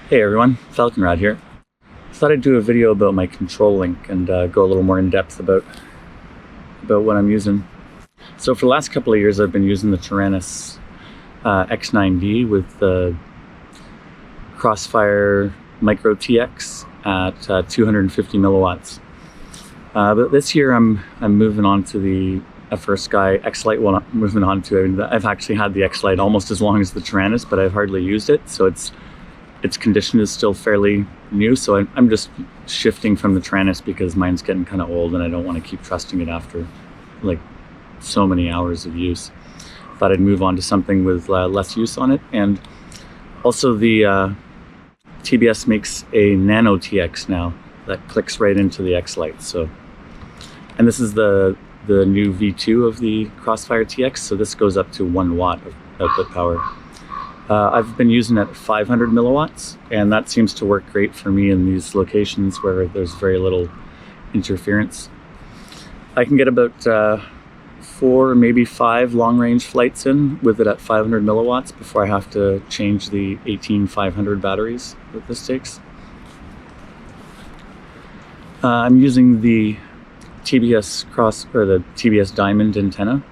Hey everyone, FalconRad here. Thought I'd do a video about my control link and go a little more in depth about what I'm using. So for the last couple of years I've been using the Taranis X9D with the Crossfire Micro TX at 250 milliwatts. But this year I'm moving on to the FrSky X-lite. Well, not moving on to it. I've actually had the X-lite almost as long as the Taranis, but I've hardly used it, so its condition is still fairly new. So I'm just shifting from the Taranis because mine's getting kind of old and I don't want to keep trusting it after like so many hours of use. Thought I'd move on to something with less use on it. And also the TBS makes a nano TX now that clicks right into the X-lite. So, and this is the new V2 of the Crossfire TX, so this goes up to 1 watt of output power. I've been using it at 500 milliwatts, and that seems to work great for me in these locations where there's very little interference. I can get about 4, maybe 5 long-range flights in with it at 500 milliwatts before I have to change the 18500 batteries that this takes. I'm using the TBS the TBS Diamond antenna.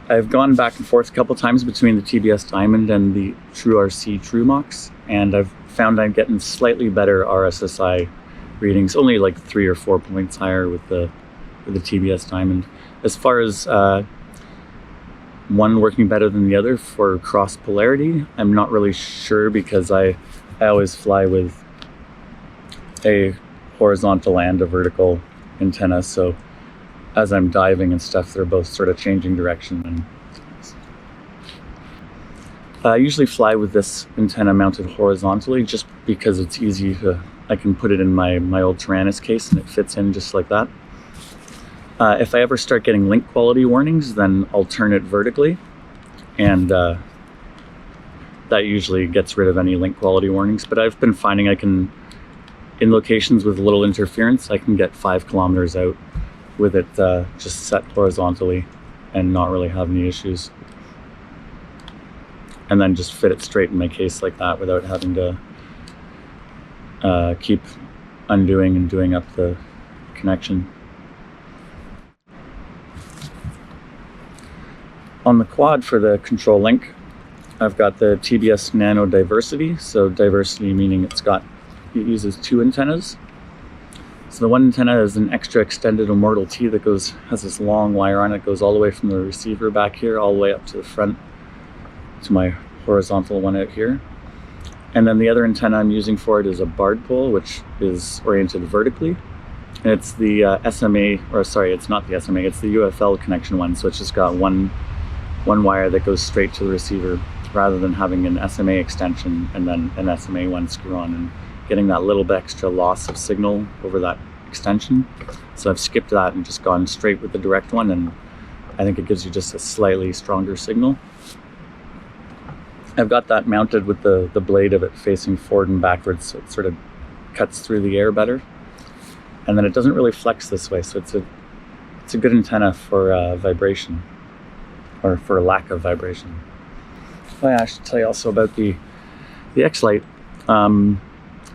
I've gone back and forth a couple times between the TBS Diamond and the TrueRC TrueMox, and I've found I'm getting slightly better RSSI readings, only like 3 or 4 points higher with the TBS Diamond. As far as one working better than the other for cross polarity, I'm not really sure because I always fly with a horizontal and a vertical antenna, so as I'm diving and stuff, they're both sort of changing direction. And I usually fly with this antenna mounted horizontally just because it's easy to, I can put it in my old Taranis case and it fits in just like that. If I ever start getting link quality warnings, then I'll turn it vertically, and that usually gets rid of any link quality warnings. But I've been finding I can, in locations with little interference, I can get 5 kilometers out with it just set horizontally and not really have any issues. And then just fit it straight in my case like that without having to keep undoing and doing up the connection. On the quad for the control link, I've got the TBS Nano Diversity. So diversity meaning it uses 2 antennas. So the one antenna is an extra extended Immortal T that has this long wire on it, goes all the way from the receiver back here, all the way up to the front, to my horizontal one out here. And then the other antenna I'm using for it is a barred pole, which is oriented vertically. And it's the SMA, or sorry, it's not the SMA, it's the UFL connection one. So it's just got one wire that goes straight to the receiver rather than having an SMA extension and then an SMA one screw on and getting that little bit extra loss of signal over that extension. So I've skipped that and just gone straight with the direct one, and I think it gives you just a slightly stronger signal. I've got that mounted with the blade of it facing forward and backwards, so it sort of cuts through the air better. And then it doesn't really flex this way, so it's a good antenna for vibration, or for lack of vibration. Oh yeah, I should tell you also about the X-lite.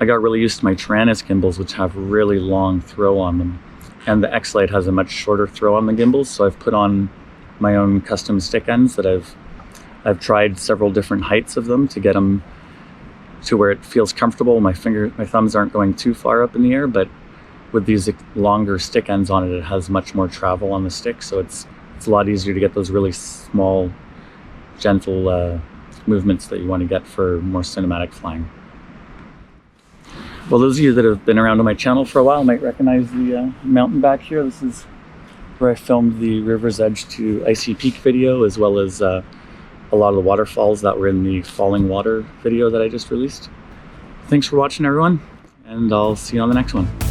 I got really used to my Taranis gimbals, which have really long throw on them, and the X-lite has a much shorter throw on the gimbals. So I've put on my own custom stick ends that I've tried several different heights of them to get them to where it feels comfortable. My thumbs aren't going too far up in the air, but with these longer stick ends on it, it has much more travel on the stick, so it's a lot easier to get those really small, gentle movements that you want to get for more cinematic flying. Well, those of you that have been around on my channel for a while might recognize the mountain back here. This is where I filmed the River's Edge to Icy Peak video, as well as a lot of the waterfalls that were in the Falling Water video that I just released. Thanks for watching, everyone, and I'll see you on the next one.